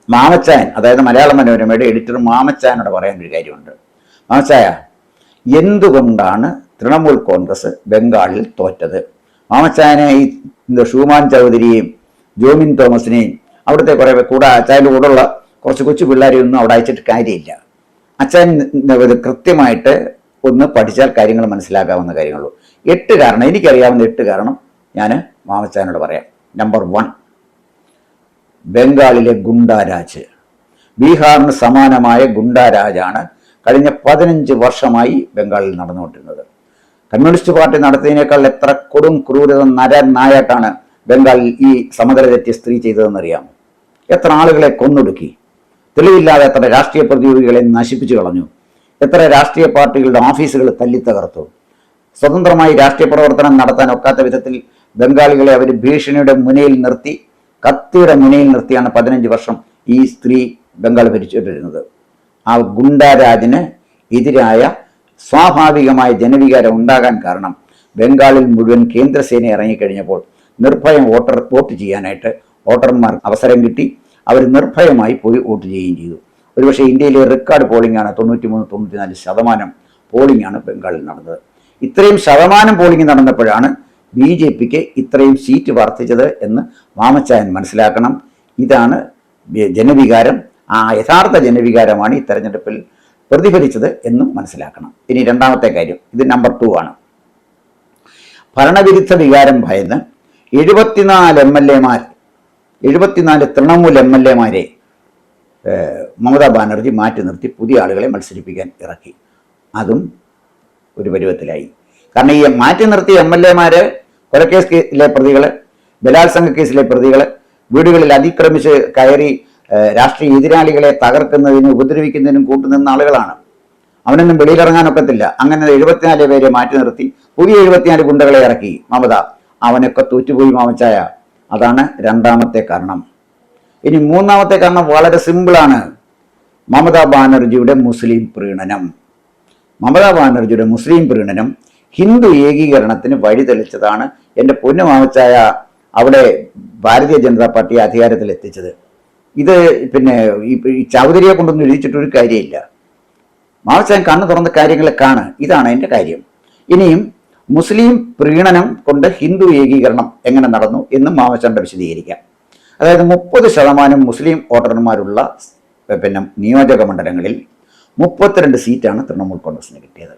മാമച്ചായൻ, അതായത് മലയാള മനോരമയുടെ എഡിറ്റർ മാമച്ചായനോട് പറയാൻ ഒരു കാര്യമുണ്ട്. മാമച്ചായ, എന്തുകൊണ്ടാണ് തൃണമൂൽ കോൺഗ്രസ് ബംഗാളിൽ തോറ്റത്? മാമച്ചായനെ ഈ ഷൂമാൻ ചൗധരിയെയും ജോമിൻ തോമസിനെയും അവിടുത്തെ കുറേ കൂടെ അച്ചായൻ്റെ കൂടെയുള്ള കുറച്ച് കൊച്ചു പിള്ളേരെയൊന്നും അവിടെ അയച്ചിട്ട് കാര്യമില്ല. അച്ചായൻ കൃത്യമായിട്ട് ഒന്ന് പഠിച്ചാൽ കാര്യങ്ങൾ മനസ്സിലാക്കാവുന്ന കാര്യങ്ങളുള്ളൂ. 8 കാരണം, എനിക്കറിയാവുന്ന 8 കാരണം ഞാൻ മാമച്ചായനോട് പറയാം. നമ്പർ 1, ബംഗാളിലെ ഗുണ്ടാരാജ്. ബീഹാറിന് സമാനമായ ഗുണ്ടാരാജാണ് കഴിഞ്ഞ 15 വർഷമായി ബംഗാളിൽ നടന്നുകൊണ്ടിരുന്നത്. കമ്മ്യൂണിസ്റ്റ് പാർട്ടി നടത്തിയതിനേക്കാൾ എത്ര കൊടും ക്രൂരത നരനായാട്ടാണ് ബംഗാളിൽ ഈ സമതല തെറ്റിയ സ്ത്രീ ചെയ്തതെന്നറിയാമോ? എത്ര ആളുകളെ കൊന്നൊടുക്കി, തെളിവില്ലാതെ എത്ര രാഷ്ട്രീയ പ്രതിയോഗികളെ നശിപ്പിച്ചു കളഞ്ഞു, എത്ര രാഷ്ട്രീയ പാർട്ടികളുടെ ഓഫീസുകൾ തല്ലിത്തകർത്തു. സ്വതന്ത്രമായി രാഷ്ട്രീയ പ്രവർത്തനം നടത്താൻ ഒക്കാത്ത വിധത്തിൽ ബംഗാളികളെ അവർ ഭീഷണിയുടെ മുനയിൽ നിർത്തി, കത്തിയുടെ മുനയിൽ നിർത്തിയാണ് 15 വർഷം ഈ സ്ത്രീ ബംഗാൾ ഭരിച്ചുകൊണ്ടിരുന്നത്. ആ ഗുണ്ടാരാജിന് എതിരായ സ്വാഭാവികമായ ജനവികാരം ഉണ്ടാകാൻ കാരണം ബംഗാളിൽ മുഴുവൻ കേന്ദ്രസേന ഇറങ്ങിക്കഴിഞ്ഞപ്പോൾ നിർഭയം വോട്ട് ചെയ്യാനായിട്ട് വോട്ടർമാർ അവസരം കിട്ടി. അവർ നിർഭയമായി പോയി വോട്ട് ചെയ്യുകയും ചെയ്തു. ഒരുപക്ഷെ ഇന്ത്യയിലെ റെക്കോർഡ് പോളിംഗ് ആണ്. 93-94% പോളിംഗ് ആണ് ബംഗാളിൽ നടന്നത്. ഇത്രയും ശതമാനം പോളിംഗ് നടന്നപ്പോഴാണ് BJPക്ക് ഇത്രയും സീറ്റ് വർദ്ധിച്ചത് എന്ന് മാമച്ചായൻ മനസ്സിലാക്കണം. ഇതാണ് ജനവികാരം. ആ യഥാർത്ഥ ജനവികാരമാണ് ഈ തെരഞ്ഞെടുപ്പിൽ പ്രതിഫലിച്ചത് എന്നും മനസ്സിലാക്കണം. ഇനി രണ്ടാമത്തെ കാര്യം, ഇത് നമ്പർ 2 ആണ്. ഭരണവിരുദ്ധ വികാരം ഭയന്ന് 74 തൃണമൂൽ MLA-മാരെ മമതാ ബാനർജി മാറ്റി നിർത്തി പുതിയ ആളുകളെ മത്സരിപ്പിക്കാൻ ഇറക്കി. അതും ഒരു പരുവത്തിലായി. കാരണം ഈ മാറ്റി നിർത്തിയ MLA-മാര് കൊലക്കേസിലെ പ്രതികൾ, ബലാത്സംഗ കേസിലെ പ്രതികൾ, വീടുകളിൽ അതിക്രമിച്ച് കയറി രാഷ്ട്രീയ എതിരാളികളെ തകർക്കുന്നതിനും ഉപദ്രവിക്കുന്നതിനും കൂട്ടുനിന്ന ആളുകളാണ്. അവനൊന്നും വെളിയിലിറങ്ങാനൊക്കത്തില്ല. അങ്ങനെ 74 പേരെ മാറ്റി നിർത്തി പുതിയ 74 ഗുണ്ടകളെ ഇറക്കി മമത. അവനൊക്കെ തോറ്റുപോയി മാമച്ചായ. അതാണ് രണ്ടാമത്തെ കാരണം. ഇനി മൂന്നാമത്തെ കാരണം വളരെ സിമ്പിളാണ്. മമതാ ബാനർജിയുടെ മുസ്ലിം പ്രീണനം. മമതാ ബാനർജിയുടെ മുസ്ലിം പ്രീണനം ഹിന്ദു ഏകീകരണത്തിന് വഴിതെളിച്ചതാണ്. എൻ്റെ പൊന്നു മാമച്ചായ, അവിടെ ഭാരതീയ ജനതാ പാർട്ടി അധികാരത്തിൽ എത്തിച്ചത്. ഇത് പിന്നെ ഈ ചൗധരിയെ കൊണ്ടൊന്നും എഴുതിച്ചിട്ടൊരു കാര്യമില്ല. മാമച്ചായൻ കണ്ണു തുറന്ന കാര്യങ്ങളെ കാണ്. ഇതാണ് എൻ്റെ കാര്യം. ഇനിയും മുസ്ലിം പ്രീണനം കൊണ്ട് ഹിന്ദു ഏകീകരണം എങ്ങനെ നടന്നു എന്നും മാമച്ചായൻ്റെ വിശദീകരിക്കാം. അതായത് 30% മുസ്ലിം വോട്ടർമാരുള്ള പിന്നെ നിയോജക മണ്ഡലങ്ങളിൽ 32 സീറ്റാണ് തൃണമൂൽ കോൺഗ്രസിന് കിട്ടിയത്.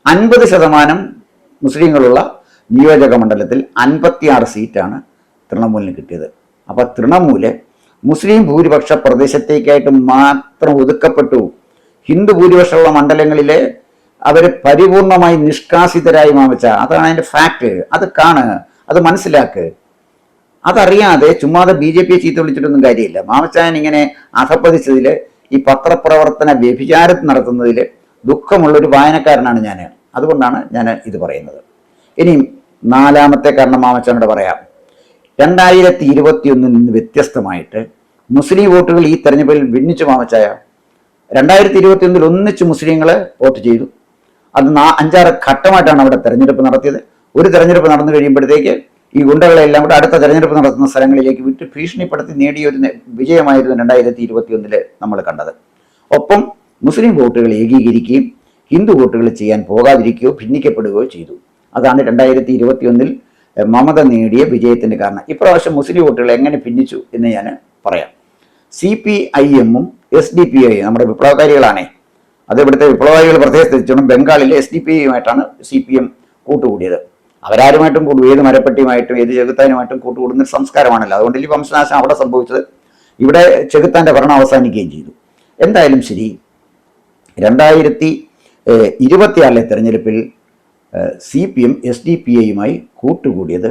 50% മുസ്ലിങ്ങളുള്ള നിയോജക മണ്ഡലത്തിൽ 56 സീറ്റാണ് തൃണമൂലിന് കിട്ടിയത്. അപ്പോൾ തൃണമൂല് മുസ്ലിം ഭൂരിപക്ഷ പ്രദേശത്തേക്കായിട്ട് മാത്രം ഒതുക്കപ്പെട്ടു. ഹിന്ദു ഭൂരിപക്ഷമുള്ള മണ്ഡലങ്ങളിലെ അവർ പരിപൂർണമായി നിഷ്കാസിതരായി മാമച്ച. അതാണ് അതിൻ്റെ ഫാക്ട്. അത് കാണ്, അത് മനസ്സിലാക്ക്. അതറിയാതെ ചുമ്മാതെ BJPയെ ചീത്ത വിളിച്ചിട്ടൊന്നും കാര്യമില്ല. മാമച്ചായൻ ഇങ്ങനെ അധപ്പതിച്ചതിൽ, ഈ പത്രപ്രവർത്തന വ്യഭിചാരം നടത്തുന്നതിൽ ദുഃഖമുള്ളൊരു വായനക്കാരനാണ് ഞാൻ. അതുകൊണ്ടാണ് ഞാൻ ഇത് പറയുന്നത്. ഇനിയും നാലാമത്തെ കാരണം മാമച്ചാനോട് പറയാം. 2021 നിന്ന് വ്യത്യസ്തമായിട്ട് മുസ്ലിം വോട്ടുകൾ ഈ തെരഞ്ഞെടുപ്പിൽ ഭിന്നിച്ചു മാമച്ചായ. 2021 ഒന്നിച്ച് മുസ്ലിങ്ങൾ വോട്ട് ചെയ്തു. അത് 5-6 ഘട്ടമായിട്ടാണ് അവിടെ തെരഞ്ഞെടുപ്പ് നടത്തിയത്. ഒരു തെരഞ്ഞെടുപ്പ് നടന്നു കഴിയുമ്പോഴത്തേക്ക് ഈ ഗുണ്ടകളെല്ലാം കൂടെ അടുത്ത തെരഞ്ഞെടുപ്പ് നടത്തുന്ന സ്ഥലങ്ങളിലേക്ക് വിട്ട് ഭീഷണിപ്പെടുത്തി നേടിയൊരു വിജയമായിരുന്നു 2021 നമ്മൾ കണ്ടത്. ഒപ്പം മുസ്ലിം വോട്ടുകൾ ഏകീകരിക്കുകയും ഹിന്ദു വോട്ടുകൾ ചെയ്യാൻ പോകാതിരിക്കുകയോ ഭിന്നിക്കപ്പെടുകയോ ചെയ്തു. അതാണ് 2021 മമത നേടിയ വിജയത്തിൻ്റെ കാരണം. ഇപ്രാവശ്യം മുസ്ലിം വോട്ടുകൾ എങ്ങനെ ഭിന്നിച്ചു എന്ന് ഞാൻ പറയാം. CPIM-ഉം SDPI നമ്മുടെ വിപ്ലവകാരികളാണേ. അത് ഇവിടുത്തെ വിപ്ലവകാരികൾ പ്രത്യേകം ശ്രദ്ധിച്ചോണം. ബംഗാളിലെ SDPI-യുമായിട്ടാണ് CPM കൂട്ടുകൂടിയത്. അവരാരുമായിട്ടും കൂടും, ഏത് മരപ്പട്ടിയുമായിട്ടും ഏത് ചെകുത്താനുമായിട്ടും കൂട്ടുകൂടുന്ന സംസ്കാരമാണല്ലോ. അതുകൊണ്ട് ഈ വംശനാശം അവിടെ സംഭവിച്ചത്. ഇവിടെ ചെകുത്താൻ്റെ ഭരണം അവസാനിക്കുകയും ചെയ്തു. എന്തായാലും ശരി, 2026 തെരഞ്ഞെടുപ്പിൽ CPM SDPI-യുമായി കൂട്ടുകൂടിയത്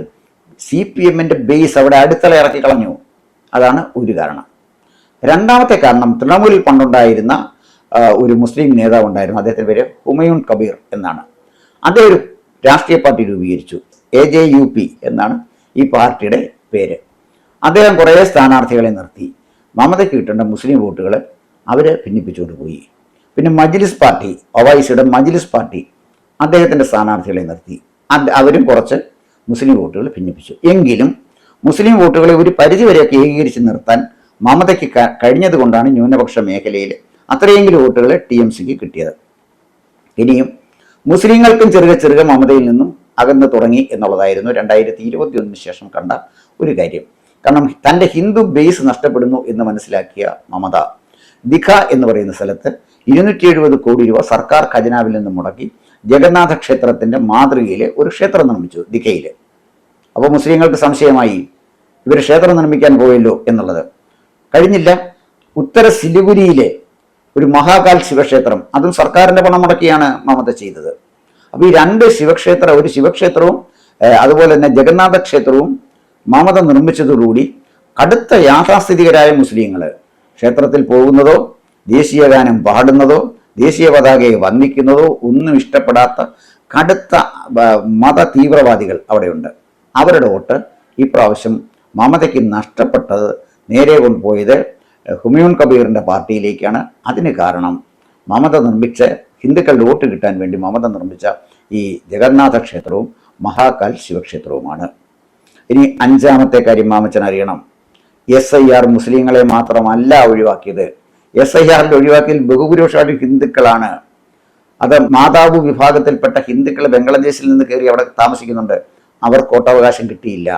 CPM-ന്റെ ബേസ് അവിടെ അടിത്തറ ഇറക്കി കളഞ്ഞു. അതാണ് ഒരു കാരണം. രണ്ടാമത്തെ കാരണം, തൃണമൂലിൽ പണ്ടുണ്ടായിരുന്ന ഒരു മുസ്ലിം നേതാവ് ഉണ്ടായിരുന്നു. അദ്ദേഹത്തിൻ്റെ പേര് ഹുമയൂൺ കബീർ എന്നാണ്. അദ്ദേഹം ഒരു രാഷ്ട്രീയ പാർട്ടി രൂപീകരിച്ചു. AJUP എന്നാണ് ഈ പാർട്ടിയുടെ പേര്. അദ്ദേഹം കുറേ സ്ഥാനാർത്ഥികളെ നിർത്തി. മമതയ്ക്ക് കിട്ടേണ്ട മുസ്ലിം വോട്ടുകൾ അവർ ഭിന്നിപ്പിച്ചുകൊണ്ട് പോയി. പിന്നെ മജ്ലിസ് പാർട്ടി, ഒവൈസിയുടെ മജ്ലിസ് പാർട്ടി അദ്ദേഹത്തിൻ്റെ സ്ഥാനാർത്ഥികളെ നിർത്തി. അവരും കുറച്ച് മുസ്ലിം വോട്ടുകൾ ഭിന്നിപ്പിച്ചു. എങ്കിലും മുസ്ലിം വോട്ടുകളെ ഒരു പരിധിവരെയൊക്കെ ഏകീകരിച്ച് നിർത്താൻ മമതയ്ക്ക് കഴിഞ്ഞതുകൊണ്ടാണ് ന്യൂനപക്ഷ മേഖലയിൽ അത്രയെങ്കിലും വോട്ടുകൾ TMCക്ക് കിട്ടിയത്. ഇനിയും മുസ്ലിങ്ങൾക്കും ചെറുകെ മമതയിൽ നിന്നും അകന്നു തുടങ്ങി എന്നുള്ളതായിരുന്നു 2021 ശേഷം കണ്ട ഒരു കാര്യം. കാരണം തൻ്റെ ഹിന്ദു ബേസ് നഷ്ടപ്പെടുന്നു എന്ന് മനസ്സിലാക്കിയ മമത ദിഘ എന്ന് പറയുന്ന സ്ഥലത്ത് 270 കോടി രൂപ സർക്കാർ ഖജനാവിൽ നിന്ന് മുടക്കി ജഗന്നാഥ ക്ഷേത്രത്തിൻ്റെ മാതൃകയിൽ ഒരു ക്ഷേത്രം നിർമ്മിച്ചു ദിഘയിൽ. അപ്പോൾ മുസ്ലിങ്ങൾക്ക് സംശയമായി, ഇവർ ക്ഷേത്രം നിർമ്മിക്കാൻ പോയല്ലോ എന്നുള്ളത്. കഴിഞ്ഞില്ല, ഉത്തര സിലിഗുരിയിലെ ഒരു മഹാകാൽ ശിവക്ഷേത്രം, അതും സർക്കാരിൻ്റെ പണം മുടക്കിയാണ് മമത ചെയ്തത്. അപ്പോൾ ഈ രണ്ട് ഒരു ശിവക്ഷേത്രവും അതുപോലെ തന്നെ ജഗന്നാഥ ക്ഷേത്രവും മമത നിർമ്മിച്ചതോടുകൂടി കടുത്ത യാഥാസ്ഥിതികരായ മുസ്ലിങ്ങൾ ക്ഷേത്രത്തിൽ പോകുന്നതോ ദേശീയഗാനം പാടുന്നതോ ദേശീയ പതാകയെ വന്ദിക്കുന്നതോ ഒന്നും ഇഷ്ടപ്പെടാത്ത കടുത്ത മത തീവ്രവാദികൾ അവിടെയുണ്ട്. അവരുടെ വോട്ട് ഈ പ്രാവശ്യം മമതയ്ക്ക് നഷ്ടപ്പെട്ടത് നേരെ കൊണ്ടുപോയത് ഹുമയൂൺ കബീറിൻ്റെ പാർട്ടിയിലേക്കാണ്. അതിന് കാരണം മമത നിർമ്മിച്ച ഹിന്ദുക്കളുടെ വോട്ട് കിട്ടാൻ വേണ്ടി മമത നിർമ്മിച്ച ഈ ജഗന്നാഥ ക്ഷേത്രവും മഹാകാൽ ശിവക്ഷേത്രവുമാണ്. ഇനി അഞ്ചാമത്തെ കാര്യം മാമച്ചൻ അറിയണം. SIR മുസ്ലിങ്ങളെ മാത്രമല്ല ഒഴിവാക്കിയത്. SIRൽ ഒഴിവാക്കിയതിൽ ബഹുഭൂരിപക്ഷമായിട്ട് ഹിന്ദുക്കളാണ്. അത് മാതാവ് വിഭാഗത്തിൽപ്പെട്ട ഹിന്ദുക്കൾ ബംഗ്ലാദേശിൽ നിന്ന് കയറി അവിടെ താമസിക്കുന്നുണ്ട്. അവർക്ക് വോട്ടവകാശം കിട്ടിയില്ല.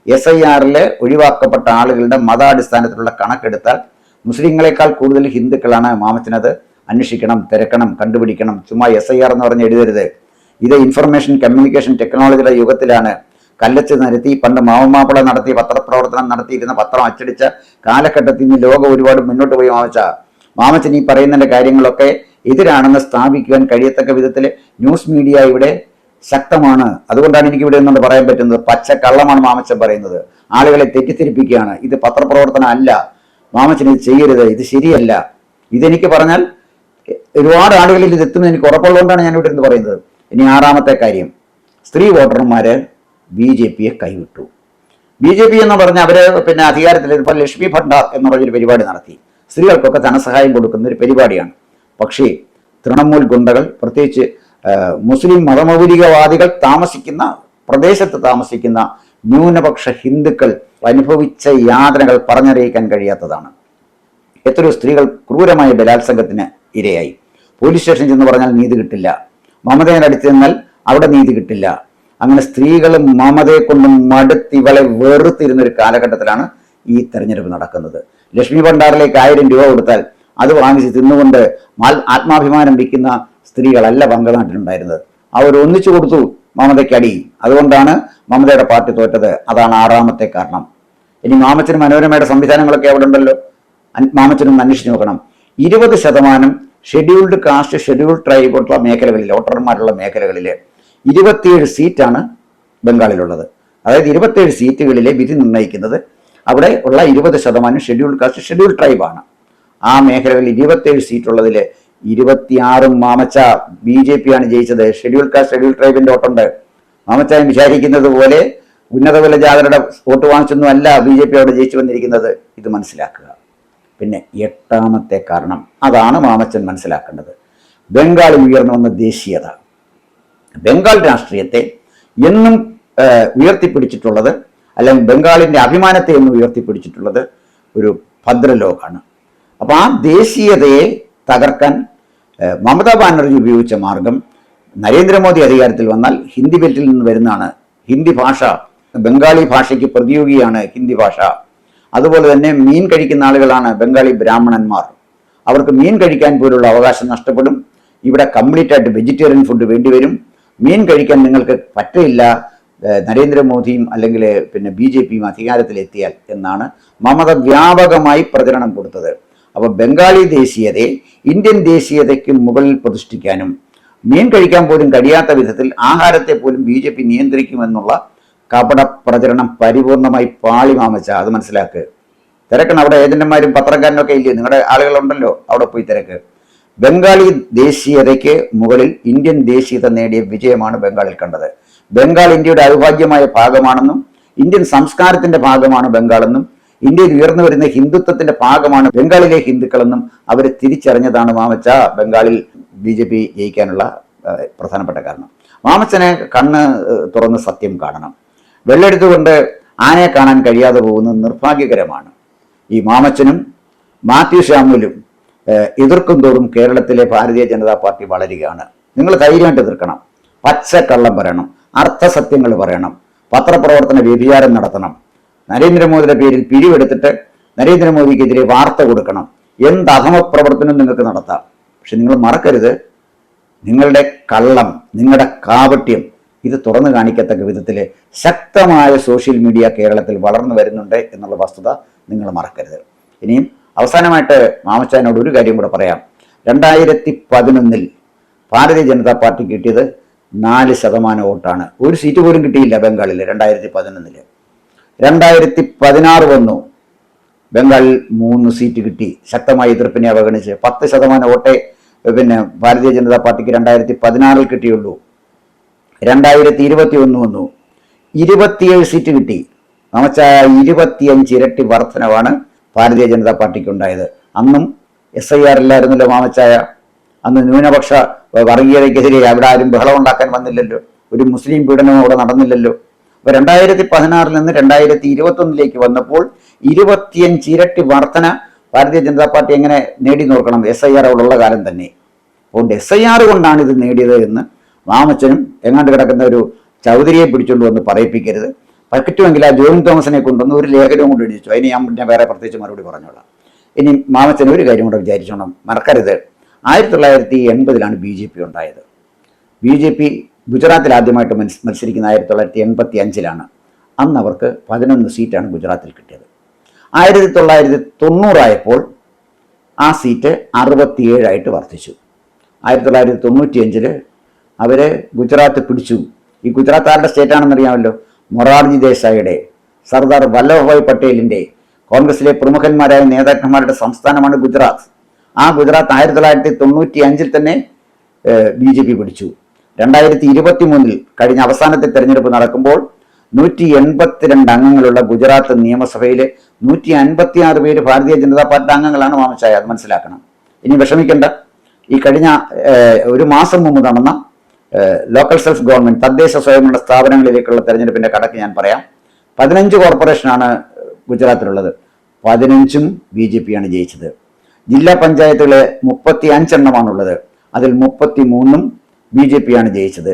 SIRൽ ഒഴിവാക്കപ്പെട്ട ആളുകളുടെ മതാടിസ്ഥാനത്തിലുള്ള കണക്കെടുത്താൽ മുസ്ലിങ്ങളെക്കാൾ കൂടുതൽ ഹിന്ദുക്കളാണ്. മാമച്ചനത് അന്വേഷിക്കണം, തിരക്കണം, കണ്ടുപിടിക്കണം. ചുമ്മാ SIR എന്ന് പറഞ്ഞ് എഴുതരുത്. ഇത് ഇൻഫർമേഷൻ കമ്മ്യൂണിക്കേഷൻ ടെക്നോളജിയുടെ യുഗത്തിലാണ്. കല്ലച്ച് നിരത്തി പണ്ട് മാവമാപ്പിള നടത്തി പത്രപ്രവർത്തനം നടത്തിയിരുന്ന പത്രം അച്ചടിച്ച കാലഘട്ടത്തിൽ നിന്ന് ലോകം ഒരുപാട് മുന്നോട്ട് പോയി മാമച്ചൻ ഈ പറയുന്നതിൻ്റെ കാര്യങ്ങളൊക്കെ എതിരാണെന്ന് സ്ഥാപിക്കുവാൻ കഴിയത്തക്ക വിധത്തിൽ ന്യൂസ് മീഡിയ ഇവിടെ ശക്തമാണ്. അതുകൊണ്ടാണ് എനിക്ക് ഇവിടെ ഒന്നുകൊണ്ട് പറയാൻ പറ്റുന്നത്. പച്ച കള്ളമാണ് മാമച്ചൻ പറയുന്നത്. ആളുകളെ തെറ്റിദ്ധരിപ്പിക്കുകയാണ്. ഇത് പത്രപ്രവർത്തനം അല്ല. മാമച്ചൻ ഇത് ചെയ്യരുത്, ഇത് ശരിയല്ല. ഇതെനിക്ക് പറഞ്ഞാൽ ഒരുപാട് ആളുകളിൽ ഇത് എത്തുമെന്ന് എനിക്ക് ഉറപ്പുള്ളതുകൊണ്ടാണ് ഞാൻ ഇവിടെ ഇരുന്ന് പറയുന്നത്. ഇനി ആറാമത്തെ കാര്യം, സ്ത്രീ വോട്ടർമാർ BJPയെ കൈവിട്ടു. BJP എന്ന് പറഞ്ഞാൽ അവർ അധികാരത്തിൽ ഇപ്പോൾ ലക്ഷ്മി ഭണ്ഡാർ എന്ന് പറഞ്ഞൊരു പരിപാടി നടത്തി. സ്ത്രീകൾക്കൊക്കെ ധനസഹായം കൊടുക്കുന്ന ഒരു പരിപാടിയാണ്. പക്ഷേ തൃണമൂൽ ഗുണ്ടകൾ, പ്രത്യേകിച്ച് മുസ്ലിം മതമൗലികവാദികൾ താമസിക്കുന്ന പ്രദേശത്ത് താമസിക്കുന്ന ന്യൂനപക്ഷ ഹിന്ദുക്കൾ അനുഭവിച്ച യാതനകൾ പറഞ്ഞറിയിക്കാൻ കഴിയാത്തതാണ്. എത്രയോ സ്ത്രീകൾ ക്രൂരമായ ബലാത്സംഗത്തിന് ഇരയായി. പോലീസ് സ്റ്റേഷൻ ചെന്ന് പറഞ്ഞാൽ നീതി കിട്ടില്ല. മമതയുടെ അടുത്ത് ചെന്നാൽ അവിടെ നീതി കിട്ടില്ല. അങ്ങനെ സ്ത്രീകൾ മമതയെ കൊണ്ട് മടുത്തിവളെ വെറുത്തിരുന്ന ഒരു കാലഘട്ടത്തിലാണ് ഈ തെരഞ്ഞെടുപ്പ് നടക്കുന്നത്. ലക്ഷ്മി ഭണ്ഡാറിലേക്ക് 1000 രൂപ കൊടുത്താൽ അത് വാങ്ങിച്ച് തിന്നുകൊണ്ട് ആത്മാഭിമാനം വിൽക്കുന്ന സ്ത്രീകളല്ല ബംഗനാട്ടിലുണ്ടായിരുന്നത്. അവർ ഒന്നിച്ചു കൊടുത്തു മമതയ്ക്കടി. അതുകൊണ്ടാണ് മമതയുടെ പാർട്ടി തോറ്റത്. അതാണ് ആറാമത്തെ കാരണം. ഇനി മാമച്ചനും മനോരമയുടെ സംവിധാനങ്ങളൊക്കെ അവിടെ ഉണ്ടല്ലോ, മാമച്ചനും അന്വേഷിച്ച് നോക്കണം. 20% ഷെഡ്യൂൾഡ് കാസ്റ്റ്, ഷെഡ്യൂൾഡ് ട്രൈബുള്ള മേഖലകളിൽ, വോട്ടർമാരുള്ള മേഖലകളിൽ 27 സീറ്റാണ് ബംഗാളിലുള്ളത്. അതായത് 27 സീറ്റുകളിലെ വിധി നിർണ്ണയിക്കുന്നത് അവിടെ ഉള്ള 20% ഷെഡ്യൂൾഡ് കാസ്റ്റ്, ഷെഡ്യൂൾഡ് ട്രൈബാണ്. ആ മേഖലകളിൽ 27 സീറ്റുള്ളതിൽ 26 മാമച്ച BJP ആണ് ജയിച്ചത്. ഷെഡ്യൂൾഡ് കാസ്റ്റ്, ഷെഡ്യൂൾഡ് ട്രൈബിൻ്റെ വോട്ടുണ്ട്. മാമച്ചാൻ വിചാരിക്കുന്നത് പോലെ ഉന്നത വിലജാതരുടെ വോട്ട് വാങ്ങിച്ചൊന്നും അല്ല BJP അവിടെ ജയിച്ചു വന്നിരിക്കുന്നത്. ഇത് മനസ്സിലാക്കുക. പിന്നെ 8ാമത്തെ കാരണം, അതാണ് മാമച്ചൻ മനസ്സിലാക്കേണ്ടത്. ബംഗാളിൽ ഉയർന്നു വന്ന ദേശീയത. ബംഗാൾ രാഷ്ട്രീയത്തെ എന്നും ഉയർത്തിപ്പിടിച്ചിട്ടുള്ളത്, അല്ലെങ്കിൽ ബംഗാളിൻ്റെ അഭിമാനത്തെ എന്നും ഉയർത്തിപ്പിടിച്ചിട്ടുള്ളത് ഒരു ഭദ്രലോകാണ്. അപ്പോൾ ആ ദേശീയതയെ തകർക്കാൻ മമതാ ബാനർജി ഉപയോഗിച്ച മാർഗം, നരേന്ദ്രമോദി അധികാരത്തിൽ വന്നാൽ ഹിന്ദി ബെൽറ്റിൽ നിന്ന് വരുന്നതാണ് ഹിന്ദി ഭാഷ. ബംഗാളി ഭാഷയ്ക്ക് പ്രതിയോഗിയാണ് ഹിന്ദി ഭാഷ. അതുപോലെ തന്നെ മീൻ കഴിക്കുന്ന ആളുകളാണ് ബംഗാളി ബ്രാഹ്മണന്മാർ. അവർക്ക് മീൻ കഴിക്കാൻ പോലുള്ള അവകാശം നഷ്ടപ്പെടും. ഇവിടെ കംപ്ലീറ്റ് ആയിട്ട് വെജിറ്റേറിയൻ ഫുഡ് വേണ്ടിവരും. മീൻ കഴിക്കാൻ നിങ്ങൾക്ക് പറ്റില്ല നരേന്ദ്രമോദിയും അല്ലെങ്കിൽ BJPയും അധികാരത്തിലെത്തിയാൽ എന്നാണ് മമത വ്യാപകമായി പ്രചരണം കൊടുത്തത്. അപ്പോൾ ബംഗാളി ദേശീയതയെ ഇന്ത്യൻ ദേശീയതയ്ക്ക് മുകളിൽ പ്രതിഷ്ഠിക്കാനും മീൻ കഴിക്കാൻ പോലും കഴിയാത്ത വിധത്തിൽ ആഹാരത്തെ പോലും BJP നിയന്ത്രിക്കുമെന്നുള്ള കപട പ്രചരണം പരിപൂർണമായി പാളി മാമച്ച. അത് മനസ്സിലാക്കുക. തിരക്കണം. അവിടെ ഏജന്റുമാരും പത്രക്കാരനൊക്കെ ഇല്ലേ, നിങ്ങളുടെ ആളുകളുണ്ടല്ലോ, അവിടെ പോയി തിരക്ക്. ബംഗാളി ദേശീയതയ്ക്ക് മുകളിൽ ഇന്ത്യൻ ദേശീയത നേടിയ വിജയമാണ് ബംഗാളിൽ കണ്ടത്. ബംഗാൾ ഇന്ത്യയുടെ അവിഭാജ്യമായ ഭാഗമാണെന്നും ഇന്ത്യൻ സംസ്കാരത്തിന്റെ ഭാഗമാണ് ബംഗാളെന്നും ഇന്ത്യയിൽ ഉയർന്നു വരുന്ന ഹിന്ദുത്വത്തിന്റെ ഭാഗമാണ് ബംഗാളിലെ ഹിന്ദുക്കളെന്നും അവർ തിരിച്ചറിഞ്ഞതാണ് മാമച്ച ബംഗാളിൽ BJP ജയിക്കാനുള്ള പ്രധാനപ്പെട്ട കാരണം. മാമച്ചനെ കണ്ണ് തുറന്ന് സത്യം കാണണം. വെള്ളെടുത്തുകൊണ്ട് ആനയെ കാണാൻ കഴിയാതെ പോകുന്നത് നിർഭാഗ്യകരമാണ്. ഈ മാമച്ചനും മാത്യു ശാമുലും എതിർക്കും തോറും കേരളത്തിലെ ഭാരതീയ ജനതാ പാർട്ടി വളരുകയാണ്. നിങ്ങൾ ധൈര്യമായിട്ട് എതിർക്കണം, പച്ചക്കള്ളം പറയണം, അർത്ഥസത്യങ്ങൾ പറയണം, പത്രപ്രവർത്തന വ്യഭിചാരം നടത്തണം, നരേന്ദ്രമോദിയുടെ പേരിൽ പിരിവെടുത്തിട്ട് നരേന്ദ്രമോദിക്കെതിരെ വാർത്ത കൊടുക്കണം, എന്ത് അധമപ്രവർത്തനം നിങ്ങൾക്ക് നടത്താം. പക്ഷെ നിങ്ങൾ മറക്കരുത്, നിങ്ങളുടെ കള്ളം, നിങ്ങളുടെ കാപട്യം ഇത് തുറന്നു കാണിക്കത്തക്ക വിധത്തിൽ ശക്തമായ സോഷ്യൽ മീഡിയ കേരളത്തിൽ വളർന്നു വരുന്നുണ്ട് എന്നുള്ള വസ്തുത നിങ്ങൾ മറക്കരുത്. ഇനിയും അവസാനമായിട്ട് മാമച്ചാനോട് ഒരു കാര്യം കൂടെ പറയാം. 2011 ഭാരതീയ ജനതാ പാർട്ടി കിട്ടിയത് 4% വോട്ടാണ്. ഒരു സീറ്റ് പോലും കിട്ടിയില്ല ബംഗാളിൽ 2011. 2016 വന്നു, ബംഗാളിൽ 3 സീറ്റ് കിട്ടി. ശക്തമായ എതിർപ്പിനെ അവഗണിച്ച് 10% വോട്ടേ ഭാരതീയ ജനതാ പാർട്ടിക്ക് 2016 കിട്ടിയുള്ളൂ. 2021 വന്നു, 27 സീറ്റ് കിട്ടി. മാമച്ചായ 25 ഇരട്ടി വർധനവാണ് ഭാരതീയ ജനതാ പാർട്ടിക്ക് ഉണ്ടായത്. അന്നും SIR ഇല്ലായിരുന്നല്ലോ മാമച്ചായ. അന്ന് ന്യൂനപക്ഷ വർഗീയതയ്ക്കെതിരെ അവിടെ ആരും ബഹളം ഉണ്ടാക്കാൻ വന്നില്ലല്ലോ, ഒരു മുസ്ലിം പീഡനവും അവിടെ നടന്നില്ലല്ലോ. അപ്പോൾ 2016 നിന്ന് 2021 വന്നപ്പോൾ 25 ഇരട്ടി വർധന ഭാരതീയ ജനതാ പാർട്ടി എങ്ങനെ നേടി നോക്കണം? SIR അവിടെയുള്ള കാലം തന്നെ. അതുകൊണ്ട് SIR കൊണ്ടാണ് ഇത് നേടിയത് എന്ന് മാമച്ചനും എങ്ങാണ്ട് കിടക്കുന്ന ഒരു ചൗധരിയെ പിടിച്ചുകൊണ്ട് വന്ന് പറയിപ്പിക്കരുത്. പറ്റുമെങ്കിൽ ആ ജോയിൻ തോമസിനെ കൊണ്ടുവന്ന് ഒരു ലേഖനവും കൊണ്ട് എഴുതിച്ചു. അതിന് ഞാൻ വേറെ പ്രത്യേകിച്ച് മറുപടി പറഞ്ഞോളാം. ഇനി മാമച്ചൻ ഒരു കാര്യം കൂടെ വിചാരിച്ചോണം, മറക്കരുത്, 1980 BJP ഉണ്ടായത്. BJP ഗുജറാത്തിൽ ആദ്യമായിട്ട് മത്സരിക്കുന്ന 1985 അന്ന് അവർക്ക് 11 സീറ്റാണ് ഗുജറാത്തിൽ കിട്ടിയത്. 1990 ആയപ്പോൾ ആ സീറ്റ് 67 വർദ്ധിച്ചു. 1995 അവർ ഗുജറാത്ത് പിടിച്ചു. ഈ ഗുജറാത്ത് ആരുടെ സ്റ്റേറ്റാണെന്നറിയാമല്ലോ? മൊറാർജി ദേശായിയുടെ, സർദാർ വല്ലഭഭായ് പട്ടേലിൻ്റെ, കോൺഗ്രസിലെ പ്രമുഖന്മാരായ നേതാക്കന്മാരുടെ സംസ്ഥാനമാണ് ഗുജറാത്ത്. ആ ഗുജറാത്ത് 1995 തന്നെ BJP പിടിച്ചു. 2023 കഴിഞ്ഞ അവസാനത്തെ തെരഞ്ഞെടുപ്പ് നടക്കുമ്പോൾ 182 അംഗങ്ങളുള്ള ഗുജറാത്ത് നിയമസഭയിൽ 156 പേര് ഭാരതീയ ജനതാ പാർട്ടി അംഗങ്ങളാണ് മാമച്ചായ. അത് മനസ്സിലാക്കണം. ഇനി വിഷമിക്കേണ്ട. ഈ കഴിഞ്ഞ ഒരു മാസം മുമ്പ് നടന്ന ലോക്കൽ സെൽഫ് ഗവൺമെന്റ് തദ്ദേശ സ്വയംഭരണ സ്ഥാപനങ്ങളിലേക്കുള്ള തെരഞ്ഞെടുപ്പിന്റെ കണക്ക് ഞാൻ പറയാം. 15 കോർപ്പറേഷനാണ് ഗുജറാത്തിലുള്ളത്. 15ഉം BJP ആണ് ജയിച്ചത്. ജില്ലാ പഞ്ചായത്തുകളെ 35 എണ്ണമാണുള്ളത്. അതിൽ 33ഉം BJP ആണ് ജയിച്ചത്.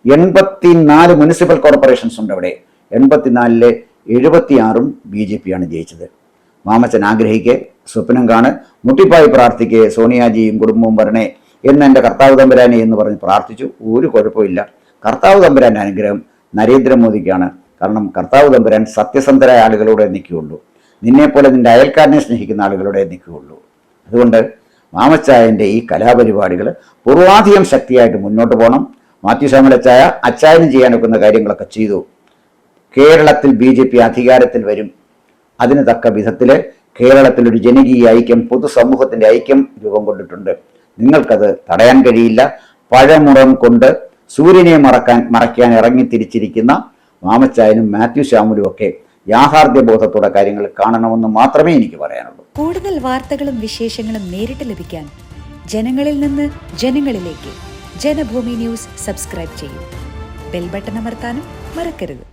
84 മുനിസിപ്പൽ കോർപ്പറേഷൻസ് ഉണ്ട് അവിടെ. 84-ലെ 76ഉം BJP ആണ് ജയിച്ചത്. മാമച്ചൻ ആഗ്രഹിക്കെ, സ്വപ്നം കാണ്, മുട്ടിപ്പായി പ്രാർത്ഥിക്കെ, സോണിയാജിയും കുടുംബവും വരണേ എന്ന് എൻ്റെ കർത്താവ് തമ്പുരാനെ എന്ന് പറഞ്ഞ് പ്രാർത്ഥിച്ചു. ഒരു കുഴപ്പമില്ല. കർത്താവ് തമ്പുരാൻ്റെ അനുഗ്രഹം നരേന്ദ്രമോദിക്കാണ്. കാരണം കർത്താവ് തമ്പുരാൻ സത്യസന്ധരായ ആളുകളോടെ നിൽക്കുകയുള്ളൂ. നിന്നെപ്പോലെ നിൻ്റെ അയൽക്കാരനെ സ്നേഹിക്കുന്ന ആളുകളോടെ നിൽക്കുകയുള്ളൂ. അതുകൊണ്ട് മാമച്ചായൻ്റെ ഈ കലാപരിപാടികൾ പൂർവാധികം ശക്തിയായിട്ട് മുന്നോട്ട് പോകണം. മാത്യു ശാമലച്ചായ അച്ചായനും ചെയ്യാനൊക്കുന്ന കാര്യങ്ങളൊക്കെ ചെയ്തു. കേരളത്തിൽ BJP അധികാരത്തിൽ വരും. അതിന് തക്ക വിധത്തിൽ കേരളത്തിലൊരു ജനകീയ ഐക്യം, പൊതുസമൂഹത്തിൻ്റെ ഐക്യം രൂപം കൊണ്ടിട്ടുണ്ട്. നിങ്ങൾക്കത് തടയാൻ കഴിയില്ല. പഴമുറം കൊണ്ട് സൂര്യനെ മറയ്ക്കാൻ ഇറങ്ങിത്തിരിച്ചിരിക്കുന്ന മാമച്ചായനും മാത്യു ശാമുലും ഒക്കെ യാഥാർത്ഥ്യബോധത്തോടെ കാര്യങ്ങൾ കാണണമെന്ന് മാത്രമേ എനിക്ക് പറയാനുള്ളൂ. കൂടുതൽ വാർത്തകളും വിശേഷങ്ങളും നേരിട്ട് ലഭിക്കാൻ ജനങ്ങളിൽ നിന്ന് ജനങ്ങളിലേക്ക് ജനഭൂമി ന്യൂസ് സബ്സ്ക്രൈബ് ചെയ്യൂ. ബെൽ ബട്ടൺ അമർത്താനും മറക്കരുത്.